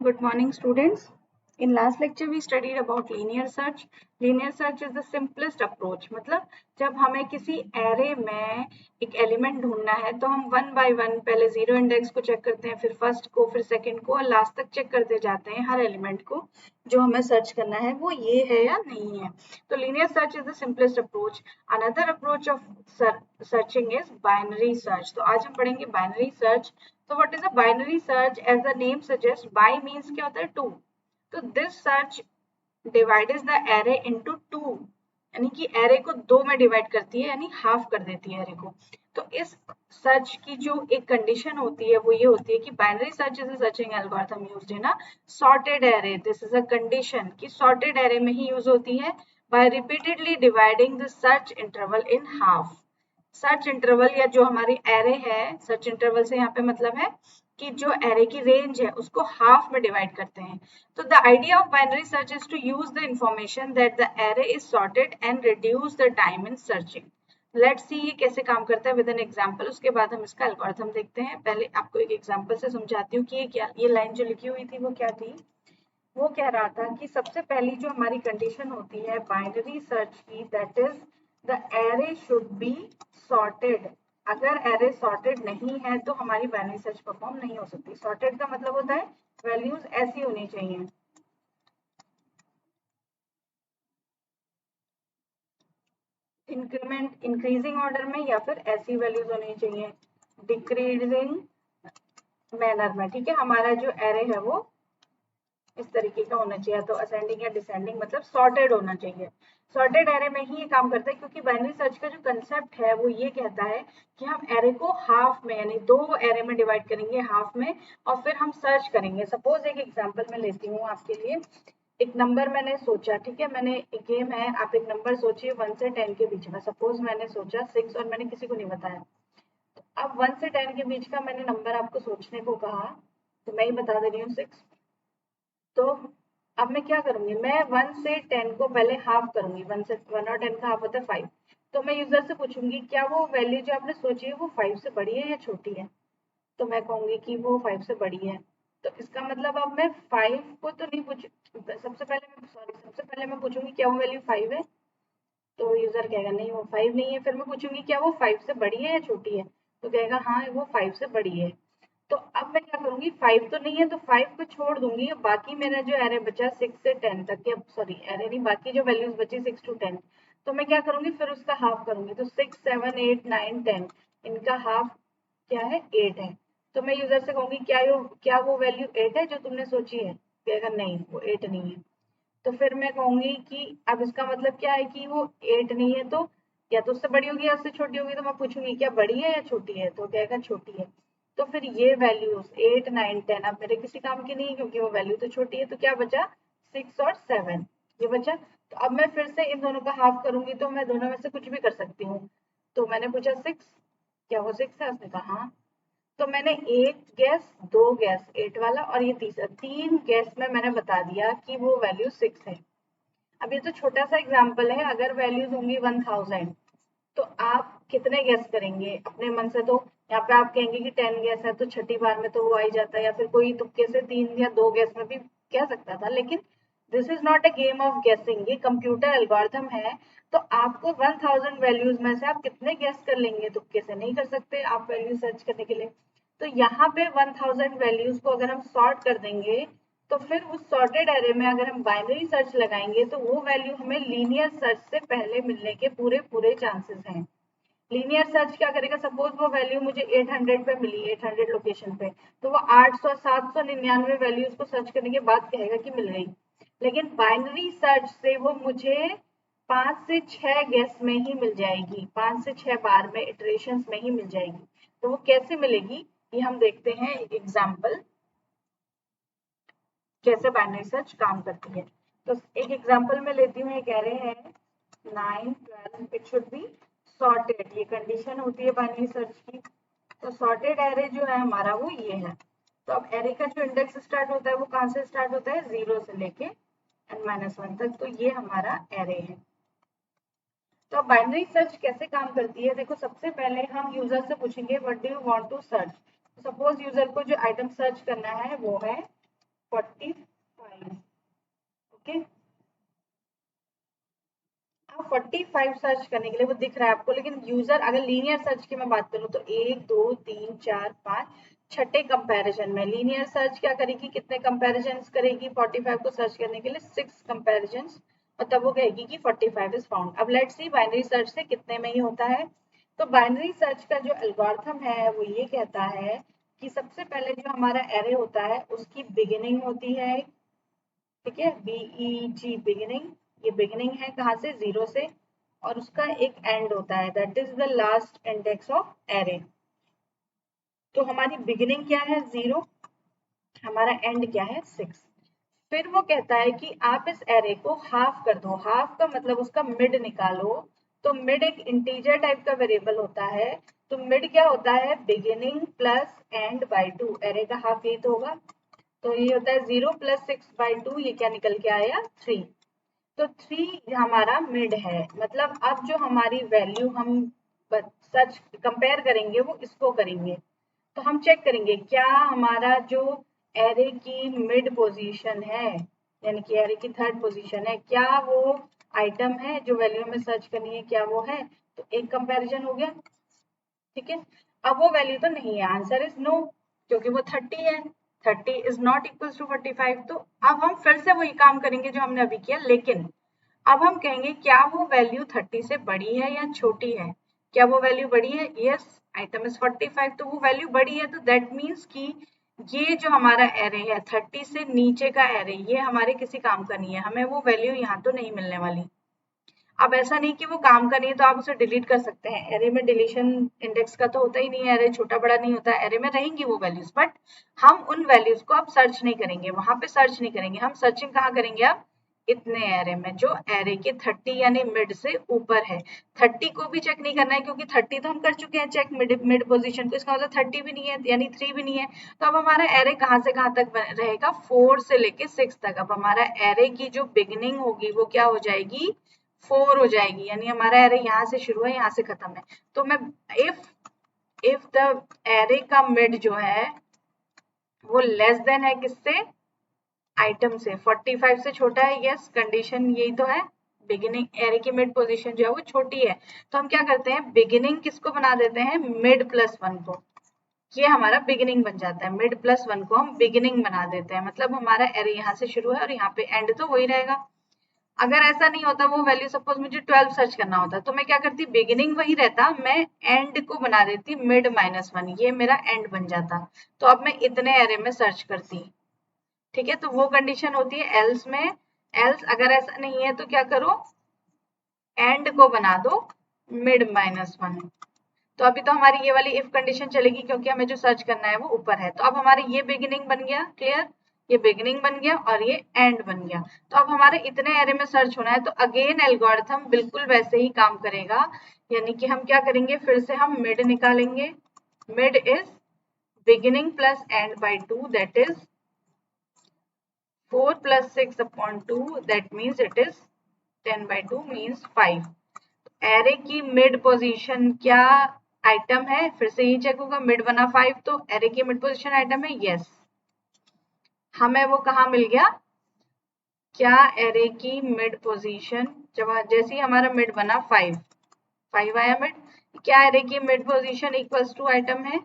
Good morning, students. In last lecture, we studied about linear search. Linear search is the simplest approach. मतलब जब हमें किसी array में एक एलिमेंट ढूंढना है तो हम वन बाय वन पहले जीरो इंडेक्स को चेक करते हैं, फिर फर्स्ट को, फिर सेकंड को और लास्ट तक चेक करते जाते हैं हर एलिमेंट को जो हमें सर्च करना है वो ये है या नहीं है. तो linear search is the simplest approach. Another approach of searching is binary search. तो आज हम पढ़ेंगे binary search. So what is a binary search? As the name suggests, by means क्या होता है two. तो this search divides the array into two. यानी कि array को दो में डिवाइड करती है, यानी हाफ कर देती है array को. तो इस सर्च की जो एक कंडीशन होती है वो ये होती है कि binary search is a searching algorithm used in a sorted array. This is a condition कि सॉर्टेड array में ही यूज होती है by repeatedly dividing the search interval in half. Search interval या जो हमारी एरे है, सर्च इंटरवल से यहाँ पे मतलब है कि जो एरे की रेंज है उसको हाफ में डिवाइड करते हैं. तो the idea of binary search is to use the information that the array is sorted and reduce the time in searching. Let's see ये कैसे काम करता है विद एन एग्जांपल. उसके बाद हम इसका एल्गोरिथम देखते हैं. पहले आपको एक एग्जांपल से समझाती हूँ कि ये क्या, ये लाइन जो लिखी हुई थी वो क्या थी. वो कह रहा था कि सबसे पहली जो हमारी कंडीशन होती है बाइनरी सर्च की, that is the array should be sorted. अगर एरे सॉर्टेड नहीं है तो हमारी बाइनरी सर्च परफॉर्म नहीं हो सकती. सॉर्टेड का मतलब होता है वैल्यूज ऐसी होनी चाहिए, इंक्रीमेंट इंक्रीजिंग ऑर्डर में, या फिर ऐसी वैल्यूज होनी चाहिए डिक्रीजिंग मैनर में. ठीक है, हमारा जो एरे है वो इस तरीके का होना चाहिए, तो असेंडिंग या डिसेंडिंग, मतलब सॉर्टेड होना चाहिए. सॉर्टेड एरे में ही ये काम करता है क्योंकि बाइनरी सर्च का जो कंसेप्ट है वो ये कहता है कि हम एरे को हाफ में, यानी दो एरे में डिवाइड करेंगे हाफ में, और फिर हम सर्च करेंगे. सपोज एक एग्जांपल मैं लेती हूँ आपके लिए. एक नंबर मैंने सोचा, ठीक है, मैंने एक गेम है, आप एक नंबर सोचिए 1 से 10 के बीच में. सपोज मैंने सोचा 6 और मैंने किसी को नहीं बताया. अब 1 से 10 के बीच का मैंने नंबर आपको सोचने को कहा, तो मैं ही बता दे रही हूँ 6. तो अब मैं क्या करूंगी, मैं 1 से 10 को पहले हाफ करूंगी. 1 और 10 का हाफ होता है 5. तो मैं यूजर से पूछूंगी क्या वो वैल्यू जो आपने सोची है वो 5 से बड़ी है या छोटी है. तो मैं कहूंगी कि वो 5 से बड़ी है. तो इसका मतलब अब मैं 5 को तो नहीं पूछ, सबसे पहले मैं पूछूंगी क्या वो वैल्यू 5 है. तो यूजर कहेगा नहीं वो 5 नहीं है. फिर मैं पूछूंगी क्या वो 5 से बड़ी है या छोटी है. तो कहेगा हाँ वो 5 से बड़ी है. तो अब मैं क्या करूंगी, 5 तो नहीं है तो 5 को छोड़ दूंगी. बाकी मेरा जो एरे बचा 6 से 10 तक के, सॉरी एरे नहीं, बाकी जो वैल्यूज बची 6 to 10, तो मैं क्या करूंगी फिर उसका हाफ करूंगी. तो 6 7 8 9 10 इनका हाफ क्या है, 8 है. तो मैं यूजर से कहूंगी क्या वो वैल्यू 8 है जो तुमने सोची है. कहेगा नहीं वो 8 नहीं है. तो फिर मैं कहूंगी कि अब इसका मतलब क्या है कि वो 8 नहीं है, तो या तो उससे बड़ी होगी या उससे छोटी होगी. तो मैं पूछूंगी क्या बड़ी है या छोटी है, तो कहेगा छोटी है. तो फिर ये वैल्यूज 8 9 10 अब मेरे किसी काम की नहीं क्योंकि वो वैल्यू तो छोटी है. तो क्या बचा, 6 और 7 ये बचा. तो अब मैं फिर से इन दोनों का हाफ करूंगी, तो मैं दोनों में से कुछ भी कर सकती हूँ. तो मैंने पूछा 6, क्या वो 6 है, उसने कहा हाँ. तो मैंने एक गैस, दो गैस 8 वाला और ये तीसरा, 3 गैस में मैंने बता दिया कि वो वैल्यू 6 है. अब ये तो छोटा सा एग्जांपल है. अगर वैल्यूज होंगी 1000 तो आप कितने गैस करेंगे अपने मन से. तो यहाँ पे आप कहेंगे कि 10 गैस है तो छठी बार में तो वो आ ही जाता है, या फिर कोई तुक्के से 3 या 2 गैस में भी कह सकता था. लेकिन this is not a game of गेसिंग, ये कंप्यूटर एल्गोरिथम है. तो आपको 1000 वैल्यूज में से आप कितने गैस कर लेंगे, तुक्के से नहीं कर सकते आप वैल्यू सर्च करने के लिए. तो यहाँ पे 1000 वैल्यूज को अगर हम सॉर्ट कर देंगे तो फिर उस सॉर्टेड एरे में अगर हम बाइनरी सर्च लगाएंगे तो वो वैल्यू हमें लीनियर सर्च से पहले मिलने के पूरे पूरे चांसेस हैं. लीनियर सर्च क्या करेगा, सपोज वो वैल्यू मुझे 800 पे मिली, 800 लोकेशन पे, तो वो 800 799 वैल्यूज को सर्च करने के बाद कहेगा कि मिल गई. लेकिन बाइनरी सर्च से वो मुझे 5 से 6 गेस में ही मिल जाएगी, 5 से 6 बार में इटरेशंस में ही मिल जाएगी. तो वो कैसे मिलेगी ये हम देखते हैं एक एग्जांपल, कैसे बाइनरी सर्च काम करती है. तो एक एग्जांपल में लेती हूँ. एक एरे है 9 12, इट शुड बी सॉर्टेड, ये कंडीशन होती है बाइनरी सर्च की. तो सॉर्टेड एरे जो है हमारा वो ये है. तो अब एरे का जो इंडेक्स स्टार्ट होता है वो कहाँ से स्टार्ट होता है, 0 से लेके n-1 तक. तो ये हमारा एरे है. तो अब बाइनरी सर्च कैसे काम करती है, देखो सबसे पहले हम यूजर से पूछेंगे what do you want to search. Suppose user को जो आइटम सर्च करना है वो है 45। ओके, अब 45 सर्च करने के लिए वो दिख रहा है आपको, लेकिन यूजर अगर लीनियर सर्च की मैं बात करूं तो 1 2 3 4 5 छठे कंपैरिजन में लीनियर सर्च क्या करेगी, कितने कंपैरिजन करेगी 45 को सर्च करने के लिए, 6 कंपैरिजन, और तब वो कहेगी कि 45 इज फाउंड। अब लेट्स सी बाइनरी सर्च से कितने में ही होता है। तो बाइनरी सर्च का जो एल्गोरिथम है वो ये कहता है कि सबसे पहले जो हमारा एरे होता है उसकी बिगिनिंग होती है, ठीक है, BEG बिगिनिंग, ये बिगिनिंग है कहाँ से, 0 से, और उसका एक एंड होता है, that is the last index of array. तो हमारी बिगिनिंग क्या है 0, हमारा एंड क्या है 6। फिर वो कहता है कि आप इस एरे को हाफ कर दो, हाफ का मतलब उसका मिड निकालो। तो मिड एक इंटीजर टाइप का वेरिएबल होता है, तो मिड क्या होता है, beginning plus end by 2, array का हाफ यही तो होगा, तो ये होता है 0 + 6/2, ये क्या निकल के आया 3। तो 3 हमारा मिड है, मतलब अब जो हमारी वैल्यू हम सच कंपेयर करेंगे वो इसको करेंगे। तो हम चेक करेंगे क्या हमारा जो एरे की मिड पोजीशन है, यानी कि एरे की थर्ड पोजीशन है, क्या वो आइटम है जो वैल्यू हमें सर्च करनी है, क्या वो है। तो एक कंपैरिजन हो गया, ठीक है। अब वो वैल्यू तो नहीं है, आंसर इज नो, क्योंकि वो 30 है, 30 इज नॉट इक्वल टू 45। तो अब हम फिर से वही काम करेंगे जो हमने अभी किया, लेकिन अब हम कहेंगे क्या वो वैल्यू 30 से बड़ी है या छोटी है। क्या वो वैल्यू बड़ी है, यस, आइटम इज 45, तो वो वैल्यू बड़ी है, तो दैट मीन्स कि ये जो हमारा एरे है 30 से नीचे का एरे, ये हमारे किसी काम का नहीं है, हमें वो वैल्यू यहाँ तो नहीं मिलने वाली। अब ऐसा नहीं कि वो काम का नहीं है तो आप उसे डिलीट कर सकते हैं, एरे में डिलीशन इंडेक्स का तो होता ही नहीं है, एरे छोटा बड़ा नहीं होता, एरे में रहेंगी वो वैल्यूज, बट हम उन वैल्यूज को अब सर्च नहीं करेंगे, वहां पे सर्च नहीं करेंगे, हम सर्चिंग कहाँ करेंगे अब, इतने एरे में जो एरे के 30 यानी मिड से ऊपर है। 30 को भी चेक नहीं करना है क्योंकि 30 तो हम कर चुके हैं चेक मिड पोजीशन को, इसका मतलब 30 भी नहीं है यानी 3 भी नहीं है। तो अब हमारा एरे कहाँ से कहाँ तक रहेगा, 4 से लेके 6 तक। अब हमारा एरे की जो बिगिनिंग होगी वो क्या हो जाएगी, 4 हो जाएगी, यानी हमारा एरे यहाँ से शुरू है यहाँ से खत्म है। तो मैं इफ द एरे का मिड जो है वो लेस देन है किससे, आइटम से, 45 से छोटा है, यस, कंडीशन यही तो है, बिगिनिंग एरे की मिड पोजीशन जो है वो छोटी है। तो हम क्या करते हैं, बिगिनिंग किसको बना देते हैं, मिड प्लस 1 को, ये हमारा बिगिनिंग बन जाता है, मिड प्लस 1 को हम बिगिनिंग बना देते हैं, मतलब हमारा एरे यहाँ से शुरू है और यहाँ पे एंड तो वही रहेगा। अगर ऐसा नहीं होता, वो वैल्यू सपोज मुझे 12 सर्च करना होता, तो मैं क्या करती, बिगिनिंग वही रहता, मैं एंड को बना देती मिड -1, ये मेरा एंड बन जाता। तो अब मैं इतने एरे में सर्च करती, ठीक है। तो वो कंडीशन होती है एल्स में, एल्स अगर ऐसा नहीं है तो क्या करो, एंड को बना दो मिड -1। तो अभी तो हमारी ये वाली इफ कंडीशन चलेगी क्योंकि हमें जो सर्च करना है वो ऊपर है। तो अब हमारे ये बिगिनिंग बन गया, क्लियर, ये बिगिनिंग बन गया और ये एंड बन गया। तो अब हमारे इतने एरे में सर्च होना है, तो अगेन एल्गोरिथम बिल्कुल वैसे ही काम करेगा, यानी कि हम क्या करेंगे, फिर से हम मिड निकालेंगे, mid is beginning plus end by 2, that is 4 + 6/2, that means it is 10/2 means 5। Array की मिड पोजीशन क्या आइटम है, फिर से ही चेक होगा, मिड बना 5, तो एरे की मिड पोजीशन आइटम है, यस। हमें वो कहाँ मिल गया, क्या एरे की मिड पोजीशन, जब जैसे ही हमारा मिड बना 5 आया मिड, क्या एरे की mid position equals to item है,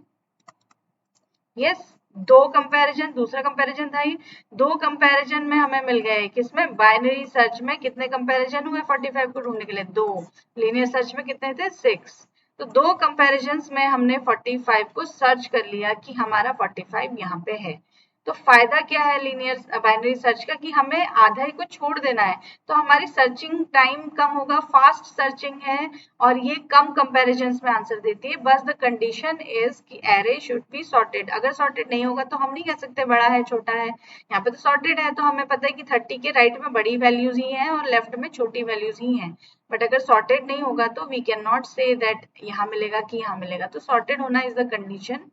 यस। दो कंपैरिजन, दूसरा कंपैरिजन था ये, दो कंपैरिजन में हमें मिल गए, किसमें, बाइनरी सर्च में कितने कंपैरिजन हुए 45 को ढूंढने के लिए, 2, लीनियर सर्च में कितने थे 6। तो दो कंपैरिजन्स में हमने 45 को सर्च कर लिया कि हमारा 45 यहाँ पे है। तो फायदा क्या है लीनियर बाइनरी सर्च का, कि हमें आधा ही को छोड़ देना है, तो हमारी सर्चिंग टाइम कम होगा, फास्ट सर्चिंग है और ये कम कंपैरिजन्स में आंसर देती है। बस द कंडीशन इज कि एरे शुड बी सॉर्टेड, अगर सॉर्टेड नहीं होगा तो हम नहीं कह सकते बड़ा है छोटा है, यहाँ पे तो सॉर्टेड है तो हमें पता है कि 30 के राइट में बड़ी वैल्यूज ही हैं और लेफ्ट में छोटी वैल्यूज ही हैं। बट अगर सॉर्टेड नहीं होगा तो we can not say that यहाँ मिलेगा कि यहाँ मिलेगा, तो सॉर्टेड होना इज द कंडीशन।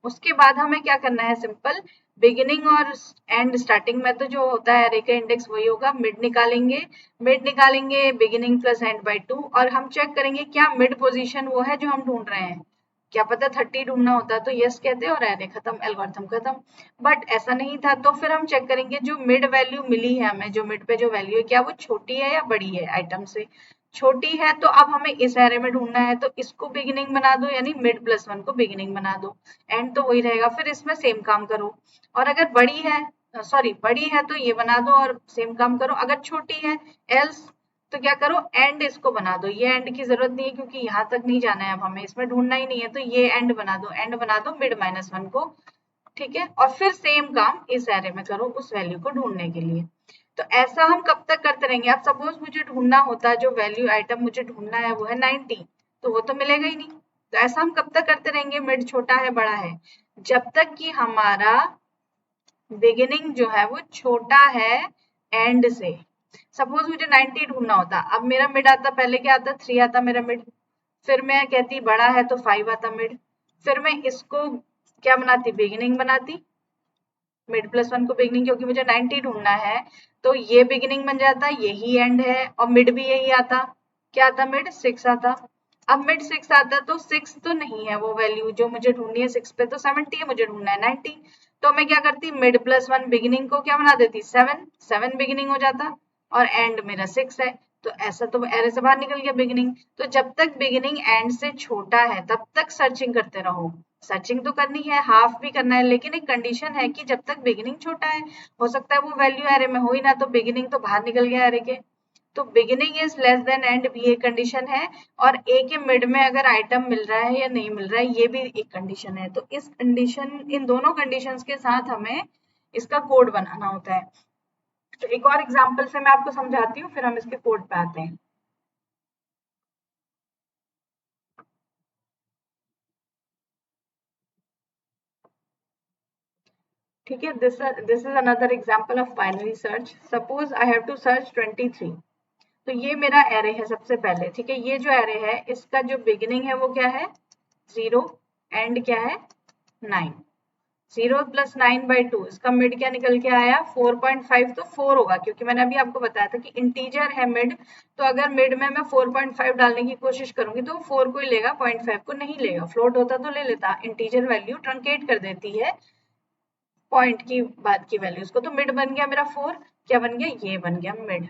उसके बाद हमें क्या करना है, सिंपल, बिगिनिंग और एंड स्टार्टिंग में तो जो होता है एरे का इंडेक्स वही होगा, मिड निकालेंगे बिगिनिंग प्लस एंड बाय 2, और हम चेक करेंगे क्या मिड पोजीशन वो है जो हम ढूंढ रहे हैं, क्या पता 30 ढूंढना होता तो यस कहते और एरे खत्म, एल्गोरिथम खत्म। बट ऐसा नहीं था, तो फिर हम चेक करेंगे जो मिड वैल्यू मिली है हमें, जो मिड पे जो वैल्यू है, क्या वो छोटी है या बड़ी है आइटम से। छोटी है तो अब हमें इस एरे में ढूंढना है, तो इसको बिगिनिंग बना दो, यानी मिड प्लस वन को बिगिनिंग बना दो, एंड तो वही रहेगा। फिर इसमें सेम काम करो, और अगर बड़ी है, सॉरी बड़ी है तो ये बना दो और सेम काम करो। अगर छोटी है एल्स तो क्या करो, एंड इसको बना दो। ये एंड की जरूरत नहीं है क्योंकि यहाँ तक नहीं जाना है, अब हमें इसमें ढूंढना ही नहीं है, तो ये एंड बना दो, एंड बना दो मिड माइनस वन को, ठीक है। और फिर सेम काम इस एरे में करो उस वैल्यू को ढूंढने के लिए। तो ऐसा हम कब तक करते रहेंगे। अब सपोज मुझे ढूंढना होता, जो वैल्यू आइटम मुझे ढूंढना है वो है 90, तो वो तो मिलेगा ही नहीं। तो ऐसा हम कब तक करते रहेंगे, मिड छोटा है बड़ा है, जब तक कि हमारा बिगिनिंग जो है वो छोटा है एंड से। सपोज मुझे 90 ढूंढना होता, अब मेरा मिड आता, पहले क्या आता 3 आता मेरा मिड, फिर मैं कहती बड़ा है तो 5 आता मिड, फिर मैं इसको क्या बनाती, बिगिनिंग बनाती, मिड प्लस वन को बिगिनिंग, क्योंकि मुझे 90 ढूंढना है, तो ये बिगिनिंग बन जाता, यही एंड है, और मिड भी यही आता, क्या आता मिड 6 आता। अब मिड 6 आता तो 6 तो नहीं है वो वैल्यू जो मुझे ढूंढनी है 6 पे, तो 70 है, मुझे ढूंढना है 90, तो मैं क्या करती, मिड प्लस वन बिगिनिंग को क्या बना देती 7, 7 बिगिनिंग हो जाता, और एंड मेरा 6 है, तो ऐसा तो एरे से बाहर निकल गया बिगिनिंग। तो जब तक बिगिनिंग एंड से छोटा है तब तक सर्चिंग करते रहो। सर्चिंग तो करनी है, हाफ भी करना है, लेकिन एक कंडीशन है कि जब तक बिगिनिंग छोटा है, हो सकता है वो वैल्यू एरे में हो ही ना, तो बिगिनिंग तो बाहर निकल गया एरे के, तो beginning is less than and भी एक कंडीशन है, और ए के मिड में अगर आइटम मिल रहा है या नहीं मिल रहा है ये भी एक कंडीशन है। तो इस कंडीशन, इन दोनों कंडीशंस के साथ हमें इसका कोड बनाना होता है। तो एक और एग्जांपल से मैं आपको समझाती हूँ, फिर हम इसके कोड पे आते हैं। ठीक है, this is another example of binary search. Suppose I have to search 23, तो ये मेरा एरे है सबसे पहले, ठीक है। ये जो एरे है इसका जो बिगिनिंग है वो क्या है 0, एंड क्या है 9, 0 प्लस 9/2, इसका मिड क्या निकल के आया 4.5, तो 4 होगा, क्योंकि मैंने अभी आपको बताया था कि इंटीजर है मिड, तो अगर मिड में मैं 4.5 डालने की कोशिश करूंगी तो 4 को ही लेगा, 0.5 को नहीं लेगा। फ्लोट होता तो ले लेता, इंटीजर वैल्यू ट्रंकेट कर देती है पॉइंट की बाद की वैल्यूज को। तो मिड बन गया मेरा 4, क्या बन गया, ये बन गया मिड।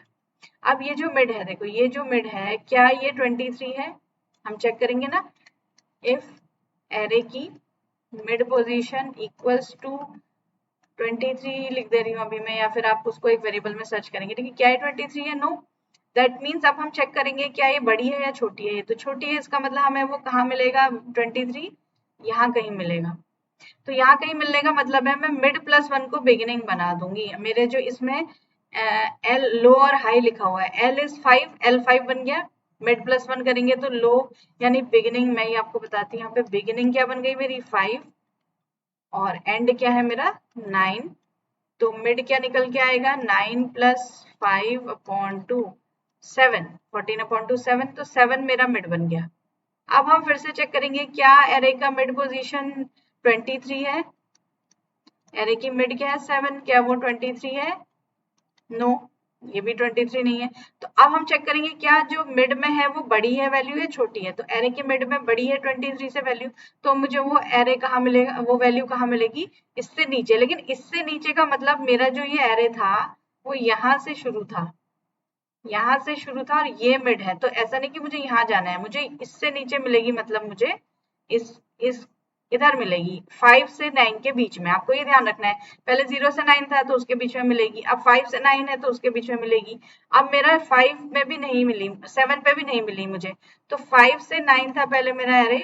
अब ये जो मिड है, देखो ये जो मिड है, क्या ये 23 है, हम चेक करेंगे ना। इफ एरे की मिड पोजीशन इक्वल्स टू 23 लिख दे रही हूँ अभी मैं, या फिर आप उसको एक वेरिएबल में सर्च करेंगे, ठीक है। क्या ये 23 है, नो, दैट मीन्स अब हम चेक करेंगे क्या ये बड़ी है या छोटी है। ये तो छोटी है, इसका मतलब हमें वो कहाँ मिलेगा 23, यहाँ कहीं मिलेगा। तो यहाँ कहीं मिलने का मतलब है मैं मिड प्लस वन को बिगिनिंग बना दूंगी। मेरे जो इसमें एल लो और हाई लिखा हुआ है, एल इज 5, एल 5 बन गया, मिड प्लस वन करेंगे तो लो, यानी बिगिनिंग, मैं ही आपको बताती हूँ यहाँ पे बिगिनिंग क्या बन गई मेरी 5, और एंड क्या है मेरा 9, तो मिड क्या निकल के आएगा 9 प्लस 5/2, 7, 14/2 7, तो 7 मेरा मिड बन गया। अब हम फिर से चेक करेंगे क्या एरे का मिड पोजीशन 23 है, एरे की मिड क्या है 7, क्या वो 23 है, नो, ये भी 23 नहीं है। तो अब हम चेक करेंगे क्या जो मिड में है वो बड़ी है वैल्यू या छोटी है। तो एरे की मिड में बड़ी है 23 से वैल्यू, तो मुझे वो एरे कहाँ मिलेगा, वो वैल्यू कहाँ मिलेगी, इससे नीचे। लेकिन इससे नीचे का मतलब मेरा जो ये एरे था वो यहाँ से शुरू था, यहाँ से शुरू था, और ये मिड है, तो ऐसा नहीं कि मुझे यहाँ जाना है, मुझे इससे नीचे मिलेगी, मतलब मुझे इस इधर मिलेगी 5 से 9 के बीच में। आपको ये ध्यान रखना है, पहले 0 से 9 था तो उसके बीच में मिलेगी, अब 5 से 9 है तो उसके बीच में मिलेगी। अब मेरा 5 में भी नहीं मिली, 7 पे भी नहीं मिली मुझे, तो 5 से 9 था पहले मेरा एरे,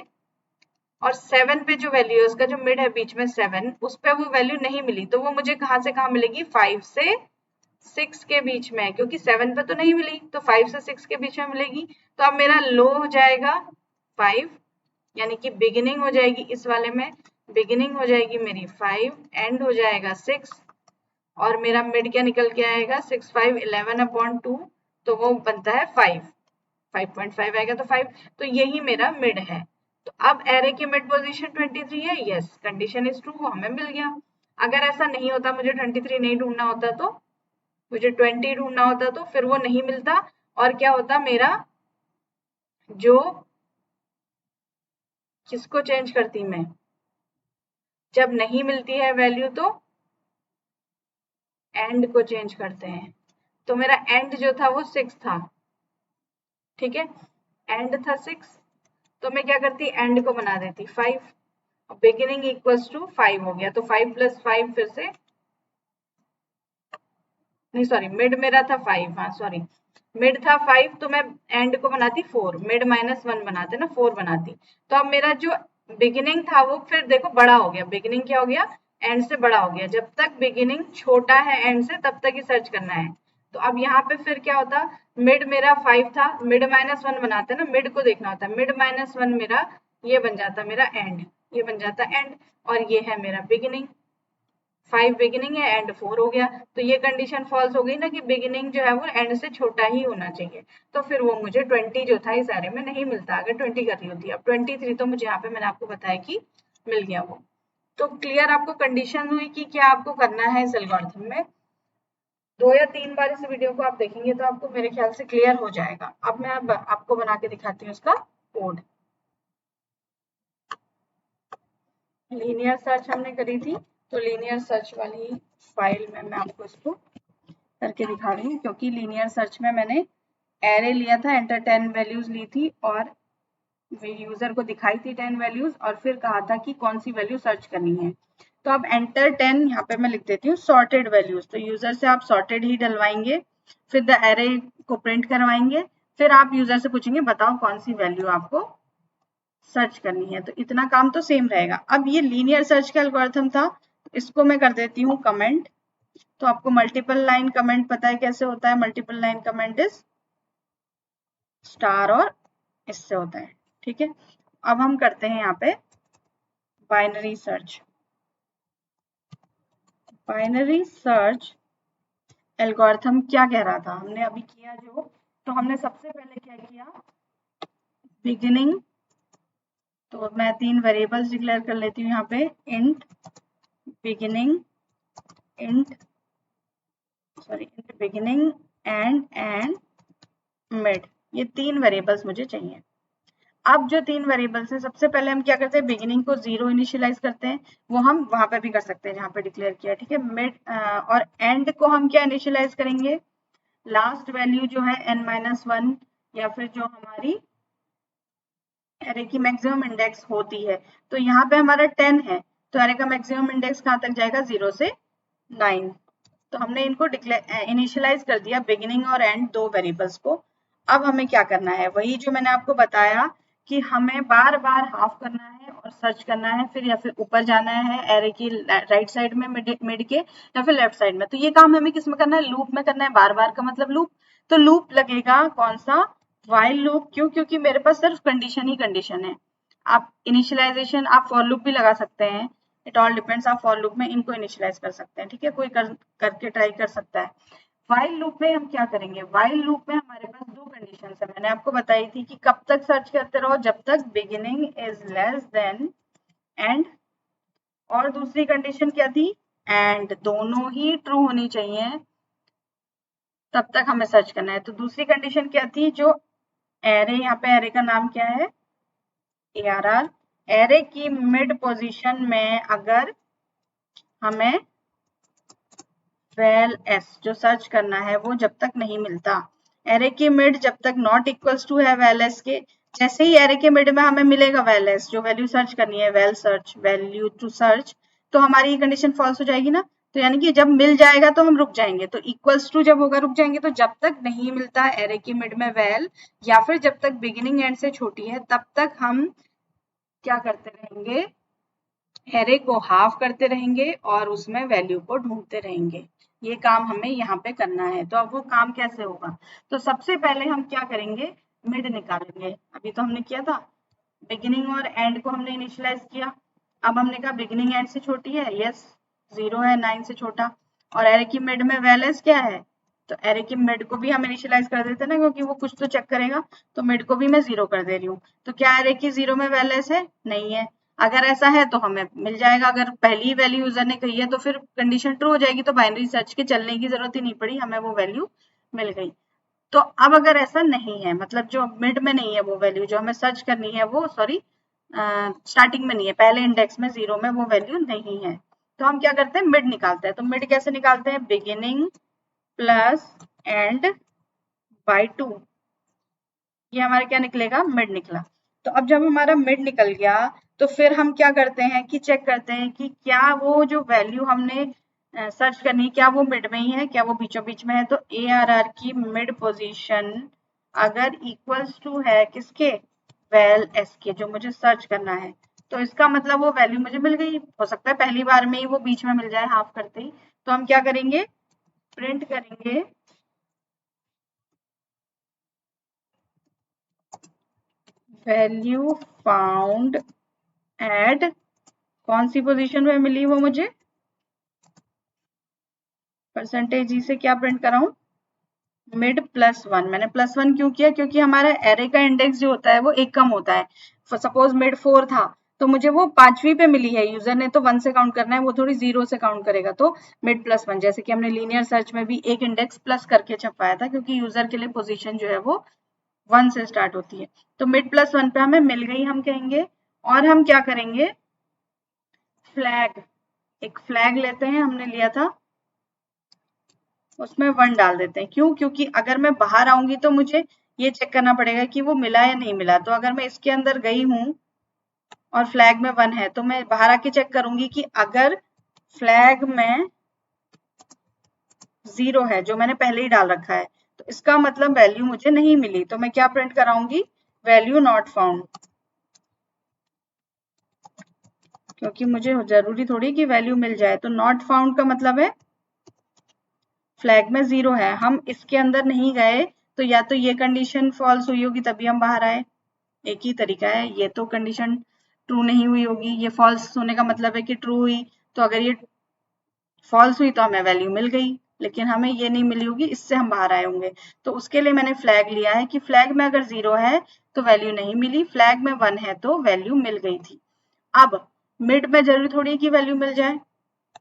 और 7 पे जो वैल्यू है उसका जो मिड है बीच में 7, उस पे वो वैल्यू नहीं मिली, तो वो मुझे कहाँ से कहाँ मिलेगी 5 से 6 के बीच में, क्योंकि 7 पे तो नहीं मिली, तो 5 से 6 के बीच में मिलेगी। तो अब मेरा लो हो जाएगा 5, यानी कि बिगिनिंग हो जाएगी इस वाले में, बिगिनिंग हो जाएगी मेरी 5, एंड हो जाएगा 6, और मेरा मिड क्या निकल के आएगा 6 5 11/2, तो वो बनता है 5, 5.5 आएगा, तो 5, तो यही मेरा मिड है। तो अब एरे की मिड पोजीशन 23 है, यस, कंडीशन इज ट्रू, हमें मिल गया। अगर ऐसा नहीं होता, मुझे 23 नहीं ढूंढना होता, तो मुझे 20 ढूंढना होता, तो फिर वो नहीं मिलता, और क्या होता मेरा जो किसको चेंज करती मैं? जब नहीं मिलती है वैल्यू तो एंड को चेंज करते हैं। तो मेरा एंड जो था वो 6 था, ठीक है, एंड था 6, तो मैं क्या करती, एंड को बना देती 5, बिगिनिंग इक्वल्स टू 5 हो गया, तो 5 + 5 फिर से, नहीं सॉरी, मिड मेरा था 5, हाँ सॉरी, मिड था 5, तो मैं एंड को बनाती 4, मिड -1 बनाते ना, 4 बनाती। तो अब मेरा जो बिगिनिंग था वो फिर देखो बड़ा हो गया, बिगिनिंग क्या हो गया, एंड से बड़ा हो गया। जब तक बिगिनिंग छोटा है एंड से तब तक ही सर्च करना है। तो अब यहाँ पे फिर क्या होता, मिड मेरा 5 था, मिड -1 बनाते ना, मिड को देखना होता है, मिड -1 मेरा ये बन जाता मेरा एंड, ये बन जाता एंड, और ये है मेरा बिगिनिंग। 5 बिगिनिंग है, एंड 4 हो गया, तो ये कंडीशन फॉल्स हो गई ना कि बिगिनिंग जो है वो एंड से छोटा ही होना चाहिए। तो फिर वो मुझे 20 जो था इस एरे में नहीं मिलता, अगर 20 कर रही होती। अब 23 तो मुझे यहाँ पे मैंने आपको बताया कि मिल गया वो। तो क्लियर आपको कंडीशन हुई कि क्या आपको करना है इस एल्गोरिथम में। 2 या 3 बार इस वीडियो को आप देखेंगे तो आपको मेरे ख्याल से क्लियर हो जाएगा। अब मैं आपको बना के दिखाती हूँ उसका कोड। लीनियर सर्च हमने करी थी, तो लीनियर सर्च वाली फाइल में मैं आपको इसको करके दिखा रही हूँ, क्योंकि लीनियर सर्च में मैंने एरे लिया था, एंटर 10 वैल्यूज ली थी और यूजर को दिखाई थी 10 वैल्यूज, और फिर कहा था कि कौन सी वैल्यू सर्च करनी है। तो अब एंटर 10 यहाँ पे मैं लिख देती हूँ सॉर्टेड वैल्यूज, तो यूजर से आप सॉर्टेड ही डलवाएंगे, फिर द एरे को प्रिंट करवाएंगे, फिर आप यूजर से पूछेंगे बताओ कौन सी वैल्यू आपको सर्च करनी है। तो इतना काम तो सेम रहेगा। अब ये लीनियर सर्च का एल्गोरिथम था, इसको मैं कर देती हूँ कमेंट। तो आपको मल्टीपल लाइन कमेंट पता है कैसे होता है, multiple line comment is star और इससे होता है, ठीक है। अब हम करते हैं यहाँ पे binary search. Binary search algorithm क्या कह रहा था, हमने अभी किया जो, तो हमने सबसे पहले क्या किया, बिगिनिंग, तो मैं 3 वेरिएबल्स डिक्लेयर कर लेती हूँ यहाँ पे, int beginning, int beginning and mid, ये 3 वेरिएबल्स मुझे चाहिए। अब जो 3 वेरिएबल्स हैं, सबसे पहले हम क्या करते हैं, बिगिनिंग को 0 इनिशियलाइज करते हैं, वो हम वहां पे भी कर सकते हैं जहां पे डिक्लेयर किया, ठीक है। मिड और एंड को हम क्या इनिशियलाइज करेंगे, लास्ट वैल्यू जो है n-1, या फिर जो हमारी एरे की मैक्सिमम इंडेक्स होती है। तो यहाँ पे हमारा 10 है, तो एरे का मैक्सिमम इंडेक्स कहाँ तक जाएगा, 0 से 9। तो हमने इनको इनिशियलाइज कर दिया, बिगिनिंग और एंड, 2 वेरिएबल्स को। अब हमें क्या करना है, वही जो मैंने आपको बताया कि हमें बार बार हाफ करना है और सर्च करना है, फिर या फिर ऊपर जाना है एरे की राइट साइड में, मिड के, या फिर लेफ्ट साइड में। तो ये काम हमें किस में करना है, लूप में करना है, बार बार का मतलब लूप। तो लूप लगेगा कौन सा, व्हाइल लूप। क्यों, क्योंकि मेरे पास सिर्फ कंडीशन ही कंडीशन है। आप इनिशियलाइजेशन आप फॉर लूप भी लगा सकते हैं, इट ऑल डिपेंड्स, आप फॉर लूप में इनको इनिशियलाइज कर सकते हैं, ठीक है, कोई करके ट्राई कर सकता है। व्हाइल लूप में हम क्या करेंगे, व्हाइल लूप में हमारे पास 2 कंडीशन है, मैंने आपको बताई थी कि कब तक सर्च करते रहो, जब तक beginning is less than and, और दूसरी कंडीशन क्या थी, एंड, दोनों ही ट्रू होनी चाहिए, तब तक हमें सर्च करना है। तो दूसरी कंडीशन क्या थी, जो एरे, यहाँ पे एरे का नाम क्या है, ARR, एरे की मिड पोजीशन में अगर हमें वैल एस जो सर्च करना है वो जब तक नहीं मिलता, एरे की मिड जब तक नॉट इक्वल्स टू है वैल एस के, जैसे ही एरे के मिड में हमें मिलेगा वैल एस, जो वैल्यू सर्च करनी है, val search, value to search, तो हमारी ये कंडीशन फॉल्स हो जाएगी ना। तो यानी कि जब मिल जाएगा तो हम रुक जाएंगे, तो इक्वल्स टू जब होगा रुक जाएंगे। तो जब तक नहीं मिलता एरे की मिड में वैल, या फिर जब तक बिगिनिंग एंड से छोटी है, तब तक हम क्या करते रहेंगे, एरे को हाफ करते रहेंगे और उसमें वैल्यू को ढूंढते रहेंगे। ये काम हमें यहाँ पे करना है। तो अब वो काम कैसे होगा, तो सबसे पहले हम क्या करेंगे, मिड निकालेंगे। अभी तो हमने किया था, बिगिनिंग और एंड को हमने इनिशियलाइज किया। अब हमने कहा बिगिनिंग एंड से छोटी है, यस, 0 है, 9 से छोटा, और एरे की मिड में वैल्यूज क्या है, तो एरे की मिड को भी हम इनिशियलाइज कर देते ना, क्योंकि वो कुछ तो चेक करेगा। तो मिड को भी मैं 0 कर दे रही हूँ। तो क्या एरे की 0 में वैल्यूज है, नहीं है। अगर ऐसा है तो हमें मिल जाएगा, अगर पहली वैल्यू यूजर ने कही है तो फिर कंडीशन ट्रू हो जाएगी, तो बाइनरी सर्च के चलने की जरूरत ही नहीं पड़ी, हमें वो वैल्यू मिल गई। तो अब अगर ऐसा नहीं है, मतलब जो मिड में नहीं है वो वैल्यू जो हमें सर्च करनी है, वो सॉरी स्टार्टिंग में नहीं है, पहले इंडेक्स में 0 में वो वैल्यू नहीं है, तो हम क्या करते हैं मिड निकालते हैं। तो मिड कैसे निकालते हैं, बिगिनिंग प्लस एंड बाय 2, ये हमारा क्या निकलेगा, मिड निकला। तो अब जब हमारा मिड निकल गया तो फिर हम क्या करते हैं कि चेक करते हैं कि क्या वो जो वैल्यू हमने सर्च करनी, क्या वो मिड में ही है, क्या वो बीचों बीच में है। तो ARR की मिड पोजीशन अगर इक्वल्स टू है किसके, वेल एस के, जो मुझे सर्च करना है, तो इसका मतलब वो वैल्यू मुझे मिल गई। हो सकता है पहली बार में ही वो बीच में मिल जाए हाफ करते ही, तो हम क्या करेंगे, प्रिंट करेंगे वैल्यू फाउंड एट, कौन सी पोजीशन में मिली वो मुझे, परसेंटेज ई से क्या प्रिंट कर रहा हूं, मिड +1। मैंने +1 क्यों किया, क्योंकि हमारा एरे का इंडेक्स जो होता है वो एक कम होता है। सपोज मिड 4 था तो मुझे वो 5वीं पे मिली है, यूजर ने तो 1 से काउंट करना है, वो थोड़ी 0 से काउंट करेगा। तो मिड +1, जैसे कि हमने लीनियर सर्च में भी एक इंडेक्स प्लस करके छपाया था, क्योंकि यूजर के लिए पोजीशन जो है वो 1 से स्टार्ट होती है। तो मिड +1 पे हमें मिल गई हम कहेंगे, और हम क्या करेंगे, फ्लैग, एक फ्लैग लेते हैं, हमने लिया था, उसमें 1 डाल देते हैं। क्यों, क्योंकि अगर मैं बाहर आऊंगी तो मुझे ये चेक करना पड़ेगा कि वो मिला या नहीं मिला। तो अगर मैं इसके अंदर गई हूं और फ्लैग में 1 है तो मैं बाहर आके चेक करूंगी कि अगर फ्लैग में 0 है, जो मैंने पहले ही डाल रखा है, तो इसका मतलब वैल्यू मुझे नहीं मिली। तो मैं क्या प्रिंट कराऊंगी, वैल्यू नॉट फाउंड, क्योंकि मुझे जरूरी थोड़ी कि वैल्यू मिल जाए। तो नॉट फाउंड का मतलब है फ्लैग में 0 है, हम इसके अंदर नहीं गए, तो या तो ये कंडीशन फॉल्स हुई होगी तभी हम बाहर आए, एक ही तरीका है। ये तो कंडीशन ट्रू नहीं हुई होगी, ये फॉल्स होने का मतलब है कि ट्रू हुई, तो अगर ये फॉल्स हुई तो हमें वैल्यू मिल गई, लेकिन हमें ये नहीं मिली होगी, इससे हम बाहर आए होंगे। तो उसके लिए मैंने फ्लैग लिया है कि फ्लैग में अगर 0 है तो वैल्यू नहीं मिली, फ्लैग में 1 है तो वैल्यू मिल गई थी। अब मिड में जरूरी थोड़ी है कि वैल्यू मिल जाए,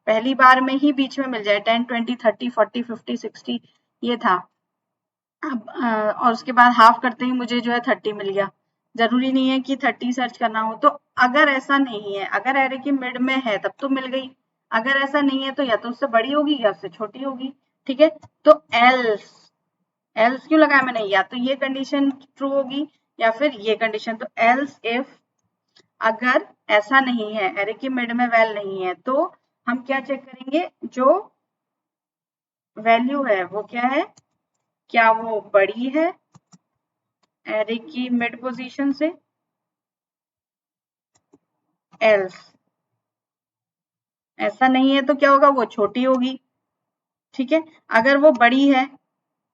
पहली बार में ही बीच में मिल जाए, 10 20 30 40 50 60 ये था। अब और उसके बाद हाफ करते ही मुझे जो है 30 मिल गया, जरूरी नहीं है कि 30 सर्च करना हो। तो अगर ऐसा नहीं है, अगर एरे की मिड में है तब तो मिल गई, अगर ऐसा नहीं है तो या तो उससे बड़ी होगी या उससे छोटी होगी, ठीक है। तो एल्स, एल्स क्यों लगाया मैंने, या तो ये कंडीशन ट्रू होगी या फिर ये कंडीशन। तो एल्स इफ, अगर ऐसा नहीं है, एरे की मिड में वैल नहीं है, तो हम क्या चेक करेंगे, जो वैल्यू है वो क्या है, क्या वो बड़ी है एरे की मिड पोजीशन से, एल्स ऐसा नहीं है तो क्या होगा, वो छोटी होगी, ठीक है। अगर वो बड़ी है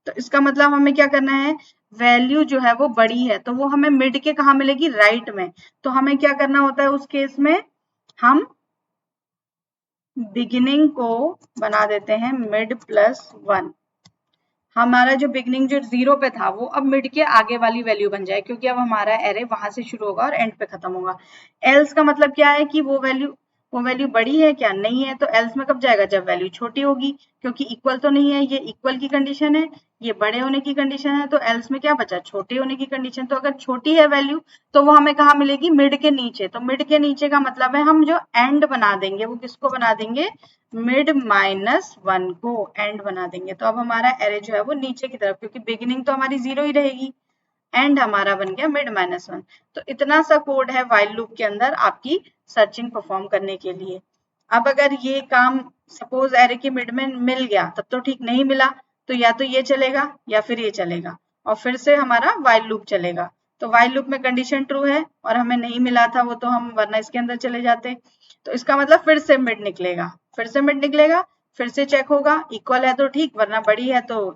तो इसका मतलब हमें क्या करना है, वैल्यू जो है वो बड़ी है तो वो हमें मिड के कहा मिलेगी, राइट में। तो हमें क्या करना होता है उस केस में, हम बिगिनिंग को बना देते हैं मिड +1, हमारा जो बिगनिंग जो 0 पे था वो अब मिड के आगे वाली वैल्यू बन जाए, क्योंकि अब हमारा एरे वहां से शुरू होगा और एंड पे खत्म होगा। एल्स का मतलब क्या है कि वो वैल्यू बड़ी है क्या, नहीं है, तो एल्स में कब जाएगा, जब वैल्यू छोटी होगी, क्योंकि इक्वल तो नहीं है, ये इक्वल की कंडीशन है, ये बड़े होने की कंडीशन है, तो एल्स में क्या बचा, छोटे होने की कंडीशन। तो अगर छोटी है वैल्यू तो वो हमें कहाँ मिलेगी, मिड के नीचे। तो मिड के नीचे का मतलब है हम जो एंड बना देंगे वो किसको बना देंगे, मिड -1 को एंड बना देंगे। तो अब हमारा एरे जो है वो नीचे की तरफ, क्योंकि बिगिनिंग तो हमारी 0 ही रहेगी, एंड हमारा बन गया मिड -1। तो इतना सा कोड है व्हाइल लूप के अंदर आपकी सर्चिंग परफॉर्म करने के लिए। अब अगर ये काम सपोज एरे की मिड में मिल गया तब तो ठीक, नहीं मिला तो या तो ये चलेगा या फिर ये चलेगा, और फिर से हमारा व्हाइल लूप चलेगा। तो व्हाइल लूप में कंडीशन ट्रू है और हमें नहीं मिला था वो, तो हम वरना इसके अंदर चले जाते। तो इसका मतलब फिर से मिड निकलेगा, फिर से मिड निकलेगा, फिर से चेक होगा, इक्वल है तो ठीक, वरना बड़ी है तो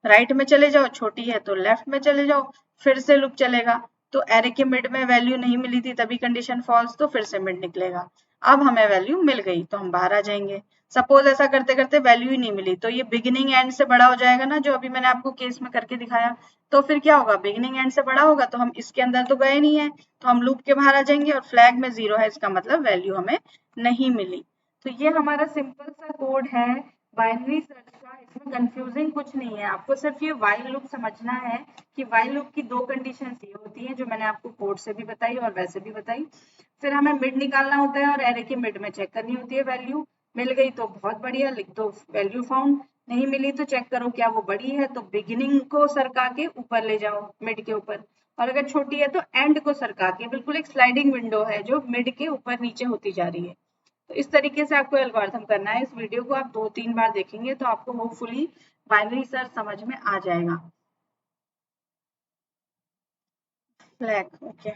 राइट में चले जाओ, छोटी है तो लेफ्ट में चले जाओ, फिर से लूप चलेगा। तो एरे के मिड में वैल्यू नहीं मिली थी तभी कंडीशन फॉल्स, तो फिर से मिड निकलेगा। अब हमें वैल्यू मिल गई तो हम बाहर आ जाएंगे। सपोज ऐसा करते करते वैल्यू ही नहीं मिली तो ये बिगिनिंग एंड से बड़ा हो जाएगा ना, जो अभी मैंने आपको केस में करके दिखाया। तो फिर क्या होगा, बिगिनिंग एंड से बड़ा होगा तो हम इसके अंदर तो गए नहीं है, तो हम लूप के बाहर आ जाएंगे, और फ्लैग में 0 है इसका मतलब वैल्यू हमें नहीं मिली। तो ये हमारा सिंपल सा कोड है बाइनरी सर्च का इसमें कंफ्यूजिंग कुछ नहीं है, आपको सिर्फ ये व्हाइल लूप समझना है कि व्हाइल लूप की दो कंडीशन ये होती है जो मैंने आपको कोड से भी बताई और वैसे भी बताई। फिर हमें मिड निकालना होता है और एरे की मिड में चेक करनी होती है वैल्यू। मिल गई तो बहुत बढ़िया, लिख दो वैल्यू फाउंड। नहीं मिली तो चेक करो क्या वो बड़ी है, तो बिगिनिंग को सरका के ऊपर ले जाओ मिड के ऊपर, और अगर छोटी है तो एंड को सरका के, बिल्कुल एक स्लाइडिंग विंडो है जो मिड के ऊपर नीचे होती जा रही है। तो इस तरीके से आपको एल्गोरिथम करना है। इस वीडियो को आप 2-3 बार देखेंगे तो आपको होपफुली बाइनरी सर्च समझ में आ जाएगा। Flag, okay,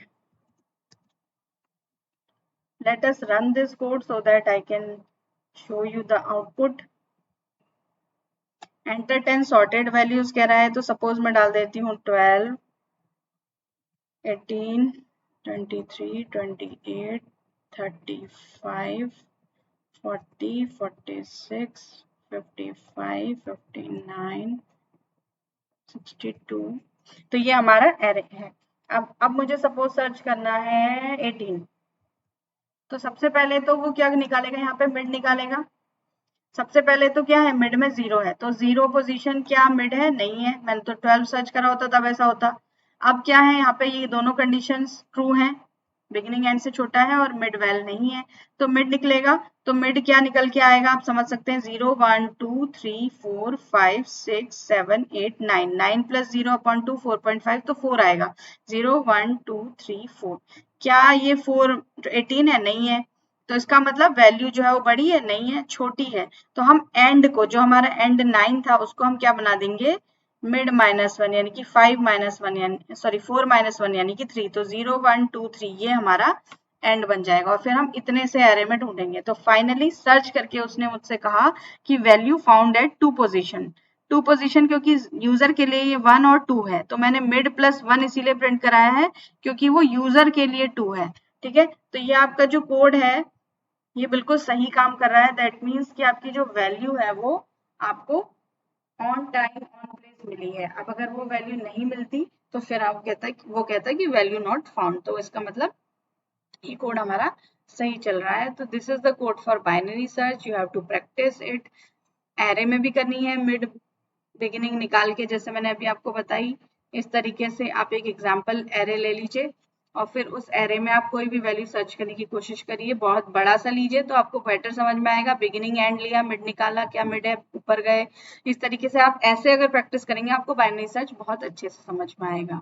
let us run this code so that I can show you the output. enter 10 sorted values कह रहा है, तो सपोज मैं डाल देती हूँ 12, 18, 23, 28, 35, 40, 46, 55, 59, 62। तो ये हमारा एरे है। अब मुझे सपोज सर्च करना है 18, तो सबसे पहले तो वो क्या निकालेगा, यहाँ पे मिड निकालेगा। सबसे पहले तो क्या है, मिड में 0 है, तो 0 पोजीशन क्या मिड है, नहीं है। मैंने तो 12 सर्च करा होता तब ऐसा होता। अब क्या है, यहाँ पे ये दोनों कंडीशंस ट्रू हैं, बिगिनिंग एंड से छोटा है और मिड वेल नहीं है, तो मिड निकलेगा। तो मिड क्या निकल के आएगा, आप समझ सकते हैं, 0, 1, 2, 3, 4, 5, 6, 7, 8, 9, 9 प्लस 0/2 4.5, तो 4 आएगा। 0, 1, 2, 3, 4। क्या ये 4 18 है, नहीं है, तो इसका मतलब वैल्यू जो है वो बड़ी है, नहीं है, छोटी है। तो हम एंड को, जो हमारा एंड 9 था, उसको हम क्या बना देंगे, मिड -1 यानी कि 5 - 1 यानी सॉरी 4 - 1 यानी कि 3। तो 0, 1, 2, 3 ये हमारा एंड बन जाएगा, और फिर हम इतने से एरे में ढूंढेंगे। तो फाइनली सर्च करके उसने मुझसे कहा कि value found at 2 position. 2 position क्योंकि यूजर के लिए ये 1 और 2 है, तो मैंने मिड प्लस 1 इसीलिए प्रिंट कराया है क्योंकि वो यूजर के लिए 2 है। ठीक है, तो ये आपका जो कोड है ये बिल्कुल सही काम कर रहा है। दैट मीन्स कि आपकी जो वैल्यू है वो आपको ऑन टाइम ऑन प्लेस मिली है। अब अगर वो वैल्यू नहीं मिलती तो फिर आप वो कहता है कि वैल्यू नॉट फाउंड, तो इसका मतलब ये कोड हमारा सही चल रहा है। तो this is the code for binary search, you have to practise it. Array में भी करनी है मिड बिगिनिंग निकाल के, जैसे मैंने अभी आपको बताई। इस तरीके से आप एक एग्जाम्पल एरे ले लीजिए और फिर उस एरे में आप कोई भी वैल्यू सर्च करने की कोशिश करिए। बहुत बड़ा सा लीजिए तो आपको बेटर समझ में आएगा। बिगिनिंग एंड लिया, मिड निकाला, क्या मिड है, ऊपर गए। इस तरीके से आप ऐसे अगर प्रैक्टिस करेंगे आपको बाइनरी सर्च बहुत अच्छे से समझ में आएगा।